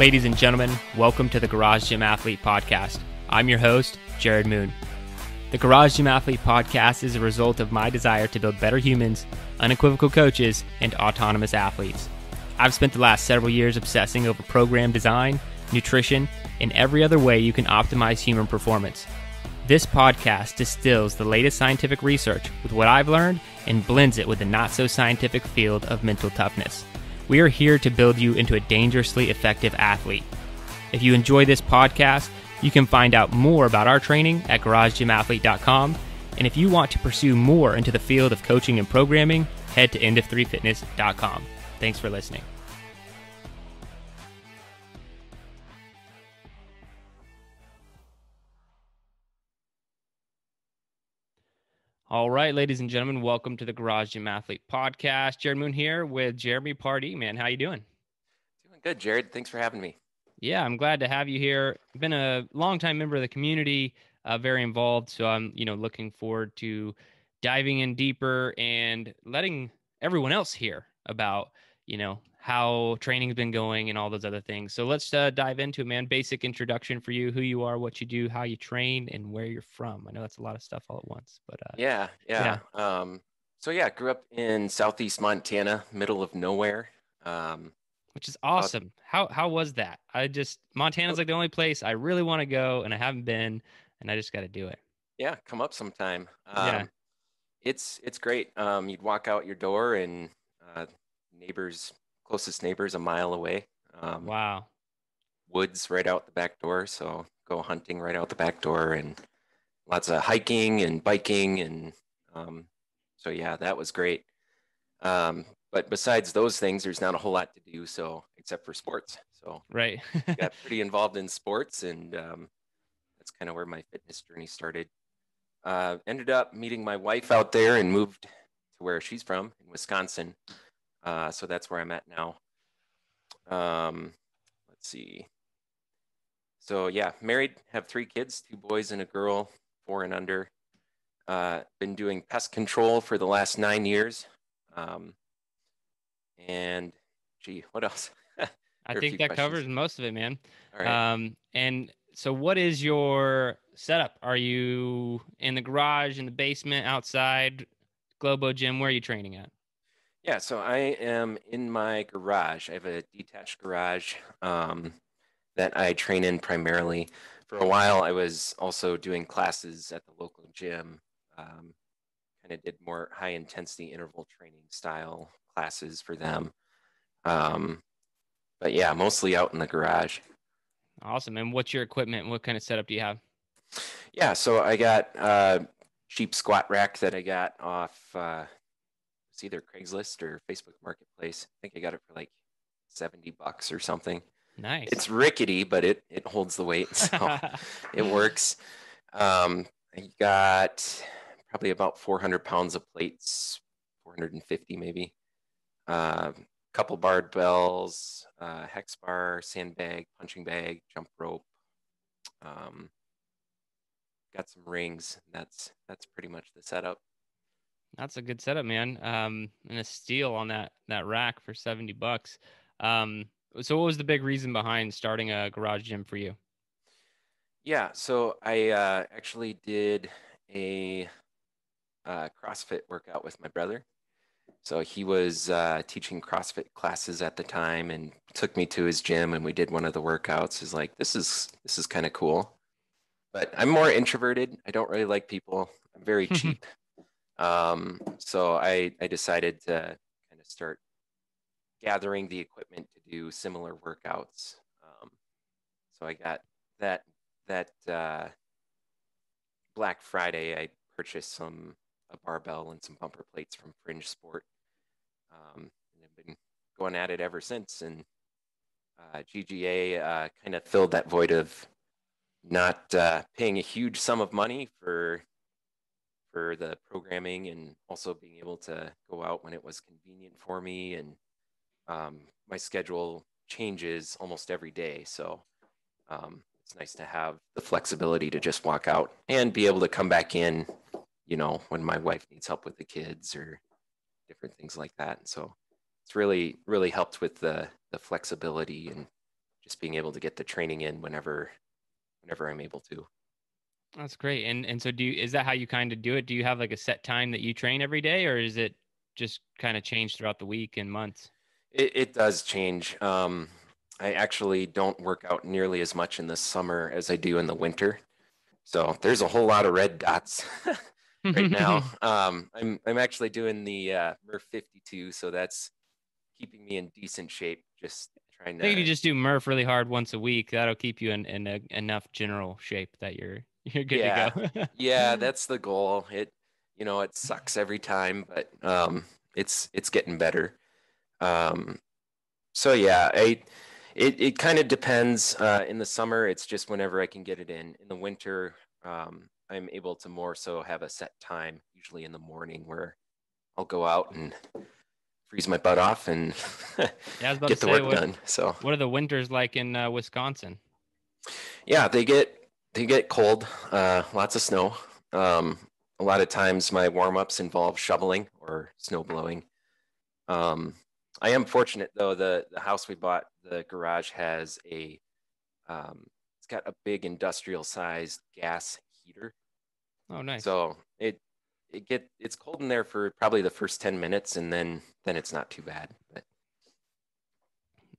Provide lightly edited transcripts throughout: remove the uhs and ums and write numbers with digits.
Ladies and gentlemen, welcome to the Garage Gym Athlete Podcast. I'm your host, Jerred Moon. The Garage Gym Athlete Podcast is a result of my desire to build better humans, unequivocal coaches, and autonomous athletes. I've spent the last several years obsessing over program design, nutrition, and every other way you can optimize human performance. This podcast distills the latest scientific research with what I've learned and blends it with the not-so-scientific field of mental toughness. We are here to build you into a dangerously effective athlete. If you enjoy this podcast, you can find out more about our training at garagegymathlete.com. And if you want to pursue more into the field of coaching and programming, head to endof3fitness.com. Thanks for listening. All right, ladies and gentlemen, welcome to the Garage Gym Athlete Podcast. Jeremy Moon here with Jeremy Pardee. Man, how you doing? Doing good, Jerred. Thanks for having me. Yeah, I'm glad to have you here. Been a longtime member of the community, very involved. So I'm, looking forward to diving in deeper and letting everyone else hear about, how training's been going and all those other things. So let's dive into it, man. Basic introduction for you, who you are, what you do, how you train, and where you're from. I know that's a lot of stuff all at once, but Yeah. Grew up in Southeast Montana, middle of nowhere. Which is awesome. How was that? Montana's like the only place I really want to go, and I haven't been, and I just got to do it. Yeah, come up sometime. Yeah. It's great. You'd walk out your door and closest neighbors a mile away. Wow. Woods right out the back door, so go hunting right out the back door, and lots of hiking and biking, and that was great. But besides those things, there's not a whole lot to do, except for sports. So right. got pretty involved in sports, and that's kind of where my fitness journey started. Ended up meeting my wife out there and moved to where she's from in Wisconsin. So that's where I'm at now. Let's see. So yeah, married, have 3 kids, 2 boys and a girl, 4 and under. Been doing pest control for the last 9 years. And what else? I think that covers most of it, man. All right. And so what is your setup? Are you in the garage, in the basement, outside, Globo Gym? Where are you training at? Yeah, so I am in my garage. I have a detached garage that I train in primarily. For a while, I was also doing classes at the local gym. Kind of did more high-intensity interval training style classes for them. But yeah, mostly out in the garage. Awesome. And what's your equipment? What kind of setup do you have? Yeah, so I got a cheap squat rack that I got off it's either Craigslist or Facebook Marketplace. I think I got it for like $70 or something. Nice. It's rickety, but it holds the weight, so it works. I got probably about 400 pounds of plates, 450 maybe. Couple barbells, hex bar, sandbag, punching bag, jump rope. Got some rings. That's pretty much the setup. That's a good setup, man. And a steal on that rack for $70. So what was the big reason behind starting a garage gym for you? Yeah, so I actually did a CrossFit workout with my brother. So he was teaching CrossFit classes at the time and took me to his gym, and we did one of the workouts. He's like, this is kind of cool. But I'm more introverted. I don't really like people. I'm very cheap. So I decided to kind of start gathering the equipment to do similar workouts. So I got that Black Friday, I purchased a barbell and some bumper plates from Fringe Sport. And I've been going at it ever since. And GGA kind of filled that void of not paying a huge sum of money for the programming, and also being able to go out when it was convenient for me. And my schedule changes almost every day. So it's nice to have the flexibility to just walk out and be able to come back in, when my wife needs help with the kids or different things like that. And so it's really, really helped with the flexibility and just being able to get the training in whenever I'm able to. That's great. And so is that how you kind of do it? Do you have like a set time that you train every day, or is it just kind of change throughout the week and months? It does change. I actually don't work out nearly as much in the summer as I do in the winter. So there's a whole lot of red dots right now. I'm actually doing the Murph 52, so that's keeping me in decent shape. Just trying I think if you to, just do Murph really hard once a week, that'll keep you in enough general shape that you're good to yeah, go. yeah, that's the goal. It sucks every time, but it's getting better. Um, so yeah, it kind of depends. In the summer, it's just whenever I can get it in. In the winter, I'm able to more so have a set time, usually in the morning, where I'll go out and freeze my butt off and Yeah, I was about to get the say work done. So what are the winters like in Wisconsin? yeah, they get cold, lots of snow. Um, a lot of times my warm-ups involve shoveling or snow blowing. Um, I am fortunate though, the house we bought, the garage has it's got a big industrial sized gas heater. Oh, nice. So it's cold in there for probably the first 10 minutes and then it's not too bad. But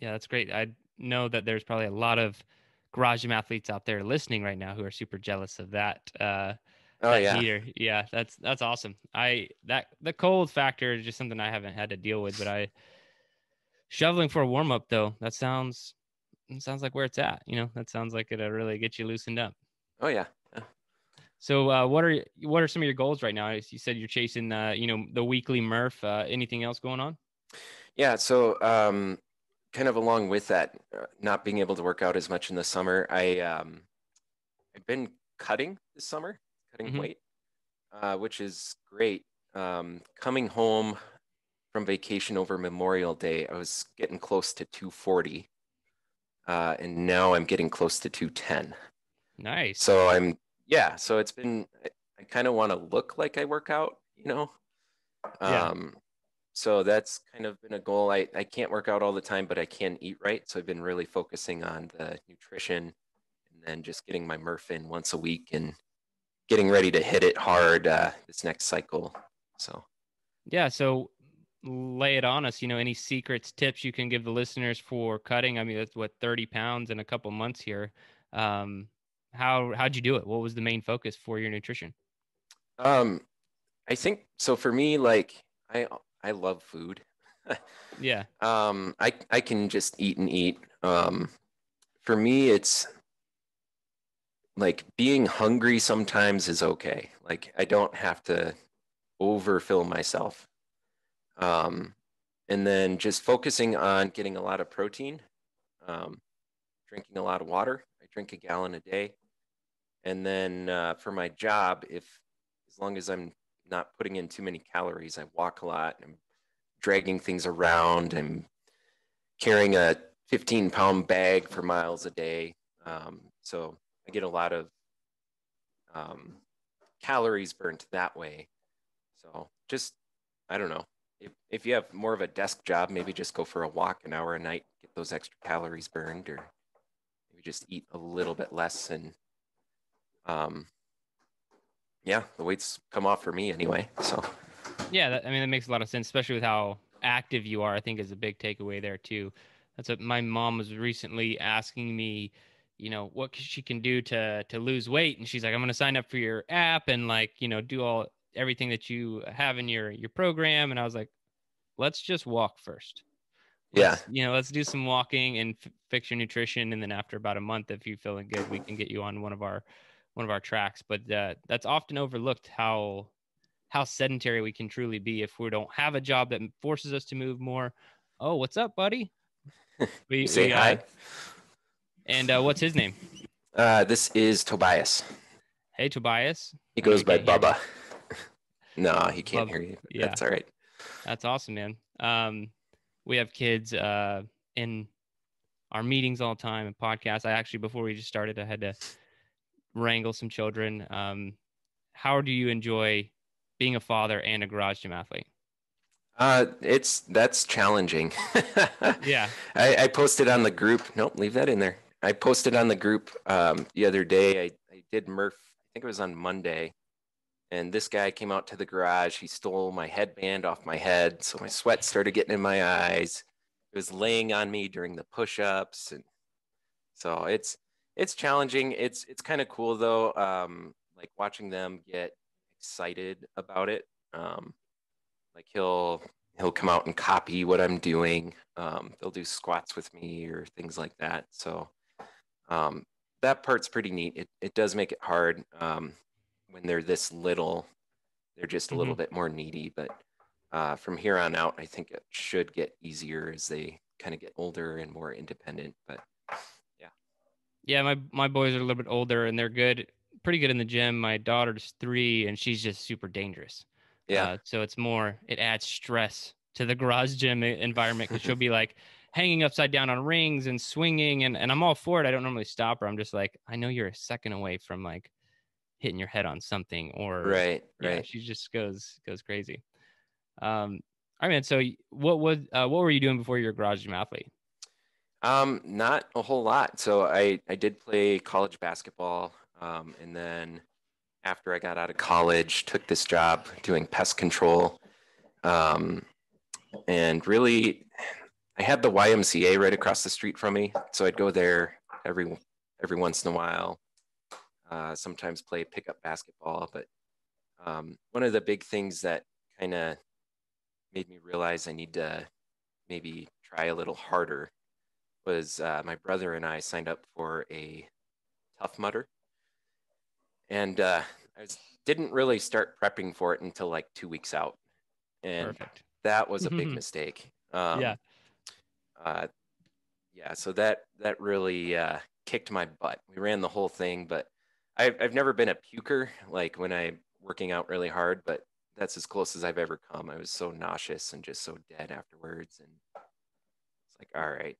Yeah, that's great. I know that there's probably a lot of garage gym athletes out there listening right now who are super jealous of oh that yeah. heater. Yeah, that's awesome. The cold factor is just something I haven't had to deal with, but I shoveling for a warm up though, it sounds like where it's at. That sounds like it'll really get you loosened up. Oh yeah. Yeah. So, what are some of your goals right now? You said you're chasing, the weekly Murph. Anything else going on? Yeah, so kind of along with that, not being able to work out as much in the summer, I've been cutting this summer, cutting Hmm. weight, which is great. Coming home from vacation over Memorial Day, I was getting close to 240, and now I'm getting close to 210. Nice. So yeah, so it's been, I kind of want to look like I work out, you know? Yeah. Um, so that's kind of been a goal. I can't work out all the time, but I can eat right. So I've been really focusing on the nutrition and then just getting my Murph in once a week and getting ready to hit it hard this next cycle. So Yeah. So lay it on us. Any secrets, tips you can give the listeners for cutting? I mean, that's what 30 pounds in a couple months here. Um, how'd you do it? What was the main focus for your nutrition? um, I think so for me, like I love food. Yeah. I can just eat and eat. For me, it's like being hungry sometimes is okay. Like I don't have to overfill myself. Um, and then just focusing on getting a lot of protein, um, drinking a lot of water. I drink a gallon a day. And then for my job, if as long as I'm not putting in too many calories, I walk a lot. I'm dragging things around. I'm carrying a 15-pound bag for miles a day. So I get a lot of um, calories burnt that way. So just, I don't know. If you have more of a desk job, maybe just go for a walk an hour a night, get those extra calories burned, or maybe just eat a little bit less. And um, yeah, the weights come off for me anyway. So Yeah, I mean, that makes a lot of sense, especially with how active you are. I think is a big takeaway there too. That's what my mom was recently asking me, what she can do to lose weight, and she's like, "I'm going to sign up for your app and like, do everything that you have in your program." And I was like, "Let's just walk first. yeah, Let's do some walking and fix your nutrition, and then after about a month, if you're feeling good, we can get you on one of our tracks." But that's often overlooked how sedentary we can truly be if we don't have a job that forces us to move more. Oh, what's up, buddy? you We say we hi. and What's his name? This is Tobias. Hey, Tobias. He I know goes he by can't hear me. Bubba. No, he can't Love, hear you. yeah, That's all right. that's awesome, man. We have kids in our meetings all the time and podcasts. I actually, before we just started, I had to wrangle some children. How do you enjoy being a father and a garage gym athlete? That's challenging. Yeah. I posted on the group. Nope, leave that in there. I posted on the group the other day. I did Murph. I think it was on Monday, and this guy came out to the garage. He stole my headband off my head, so my sweat started getting in my eyes. It was laying on me during the push-ups, and so it's challenging. It's kind of cool though. Like watching them get excited about it. Like he'll come out and copy what I'm doing. They'll do squats with me or things like that. So um, that part's pretty neat. It does make it hard when they're this little. They're just a little Hmm. bit more needy, but from here on out, I think it should get easier as they kind of get older and more independent. But yeah, Yeah, my boys are a little bit older and they're good, pretty good in the gym. My daughter's 3 and she's just super dangerous. yeah, So it adds stress to the garage gym environment because she'll be like hanging upside down on rings and swinging, and I'm all for it. I don't normally stop her. I'm just like, I know you're a second away from like hitting your head on something, or right, yeah, right. she just goes crazy. Um, all right, man. So what were you doing before you were a garage gym athlete? Not a whole lot. So I did play college basketball, and then after I got out of college, took this job doing pest control. Um, and really, I had the YMCA right across the street from me, so I'd go there every once in a while. Sometimes play pickup basketball, but one of the big things that kind of made me realize I need to maybe try a little harder was my brother and I signed up for a Tough Mudder, and didn't really start prepping for it until like 2 weeks out, and Perfect. that was a big mistake. Yeah. Uh, yeah, so that really kicked my butt. We ran the whole thing, but I've never been a puker like when I'm working out really hard, but that's as close as I've ever come. I was so nauseous and just so dead afterwards, and it's like, all right,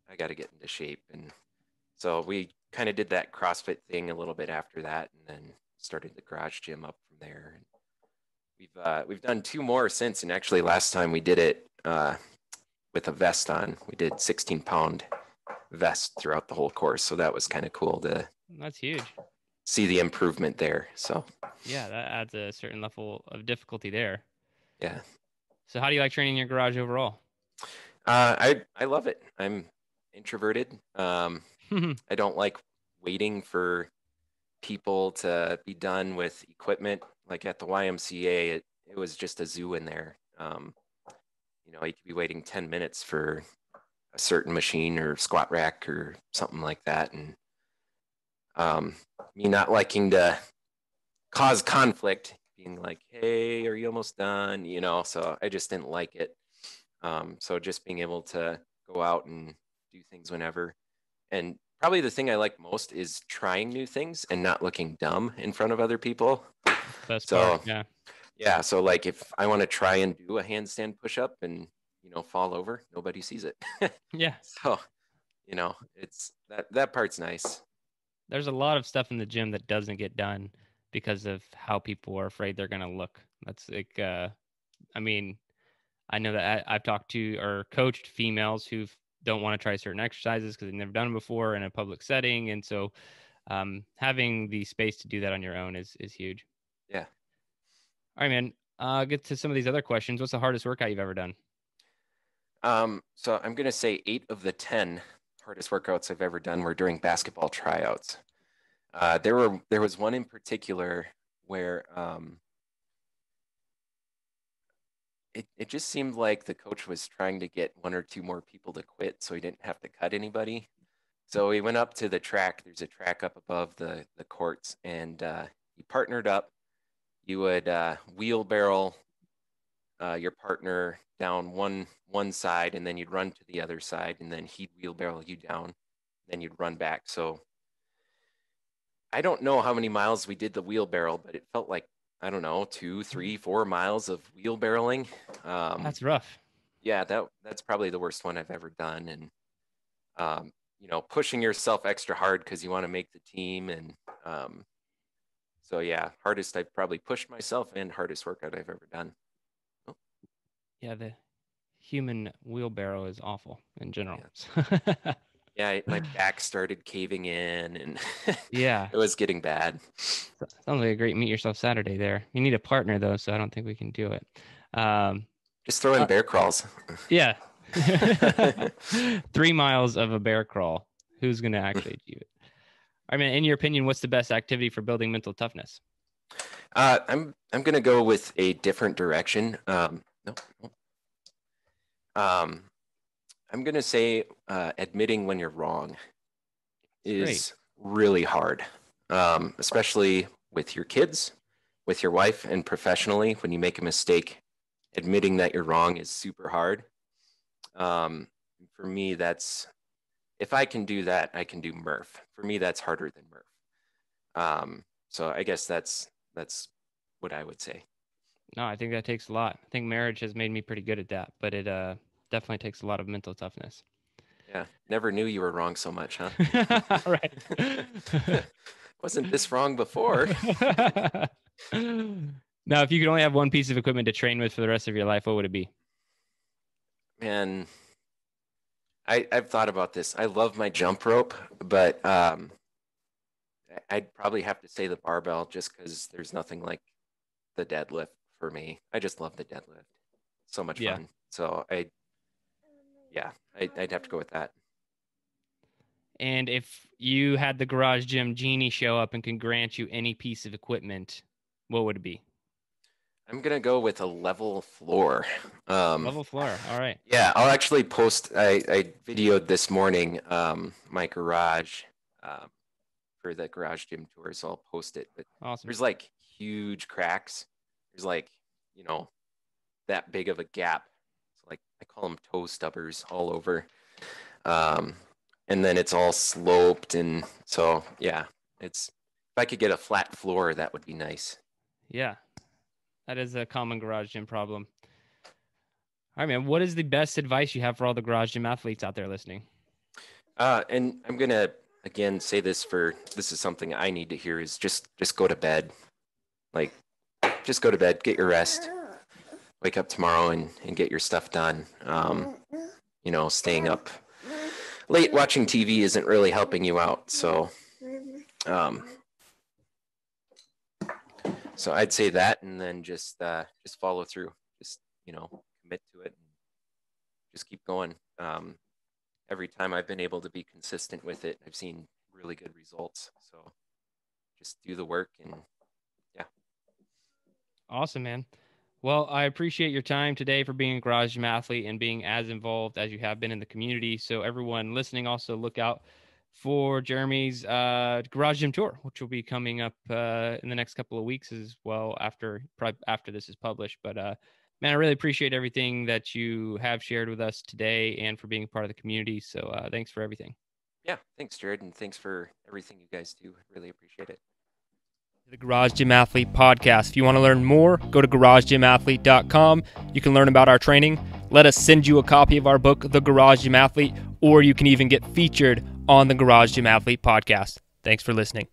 I got to get into shape. And so we kind of did that CrossFit thing a little bit after that, and then started the garage gym up from there. And we've done two more since, and actually last time we did it with a vest on. We did 16-pound vest throughout the whole course, so that was kind of cool to That's huge. see the improvement there. So Yeah, that adds a certain level of difficulty there. yeah, So how do you like training in your garage overall? I love it. I'm introverted. I don't like waiting for people to be done with equipment. Like at the YMCA, it was just a zoo in there. You could be waiting 10 minutes for a certain machine or squat rack or something like that. And um, me not liking to cause conflict, being like, hey, are you almost done? So I just didn't like it. So just being able to go out and do things whenever. And probably the thing I like most is trying new things and not looking dumb in front of other people. That's the best part. So Yeah. yeah, so like if I want to try and do a handstand push up and fall over, nobody sees it. Yeah. So, it's that part's nice. There's a lot of stuff in the gym that doesn't get done because of how people are afraid they're going to look. That's like, I mean, I know that I've talked to or coached females who don't want to try certain exercises because they've never done them before in a public setting. And so having the space to do that on your own is huge. Yeah. All right, man. Get to some of these other questions. What's the hardest workout you've ever done? So I'm gonna say 8 of the 10 hardest workouts I've ever done were during basketball tryouts. There was one in particular where it just seemed like the coach was trying to get one or two more people to quit so he didn't have to cut anybody. So we went up to the track. There's a track up above the courts, and he partnered up. You would wheelbarrow your partner down one side, and then you'd run to the other side, and then he'd wheelbarrow you down. Then you'd run back. So I don't know how many miles we did the wheelbarrow, but it felt like I don't know 2, 3, 4 miles of wheelbarrowing. That's rough. Yeah, that's probably the worst one I've ever done, and pushing yourself extra hard because you want to make the team, and so yeah, hardest I've probably pushed myself and hardest workout I've ever done. Yeah, the human wheelbarrow is awful in general. Yeah. Yeah, my back started caving in, and Yeah. it was getting bad. Sounds like a great meet yourself Saturday there. You need a partner though, so I don't think we can do it. Um, Just throw in bear crawls. yeah. 3 miles of a bear crawl. Who's going to actually achieve it? I mean, in your opinion, what's the best activity for building mental toughness? I'm gonna go with a different direction. No. I'm gonna say admitting when you're wrong is really hard, especially with your kids, with your wife, and professionally. When you make a mistake, admitting that you're wrong is super hard. For me, if I can do that, I can do Murph. For me, that's harder than Murph. So I guess that's what I would say. No, I think that takes a lot. I think marriage has made me pretty good at that, but it definitely takes a lot of mental toughness. Yeah, never knew you were wrong so much, huh? Right. Wasn't this wrong before? Now, if you could only have one piece of equipment to train with for the rest of your life, what would it be? Man, I've thought about this. I love my jump rope, but I'd probably have to say the barbell just because there's nothing like the deadlift for me. I just love the deadlift. So much fun. So I'd have to go with that. And if you had the garage gym genie show up and can grant you any piece of equipment, what would it be? I'm gonna go with a level floor. Level floor. All right. Yeah, I'll actually post. I videoed this morning my garage for the garage gym tour, so I'll post it. But awesome. There's like huge cracks. There's like that big of a gap. So like I call them toe stubbers all over. And then it's all sloped, and so yeah, if I could get a flat floor, that would be nice. Yeah, that is a common garage gym problem. All right, man. What is the best advice you have for all the garage gym athletes out there listening? And I'm gonna again say this is something I need to hear is just go to bed. Like, just go to bed, get your rest, wake up tomorrow and get your stuff done. Staying up late watching TV isn't really helping you out. So I'd say that, and then just follow through. Just commit to it, and just keep going. Every time I've been able to be consistent with it, I've seen really good results. So just do the work, and yeah. Awesome, man. Well, I appreciate your time today for being a garage gym athlete and being as involved as you have been in the community. So everyone listening, also look out for Jeremy's garage gym tour, which will be coming up in the next couple of weeks as well after this is published. But man, I really appreciate everything that you have shared with us today and for being a part of the community. So thanks for everything. Yeah, thanks, Jerred, and thanks for everything you guys do. I really appreciate it. The Garage Gym Athlete podcast. If you want to learn more, go to garagegymathlete.com. You can learn about our training. Let us send you a copy of our book, The Garage Gym Athlete, or you can even get featured on the Garage Gym Athlete podcast. Thanks for listening.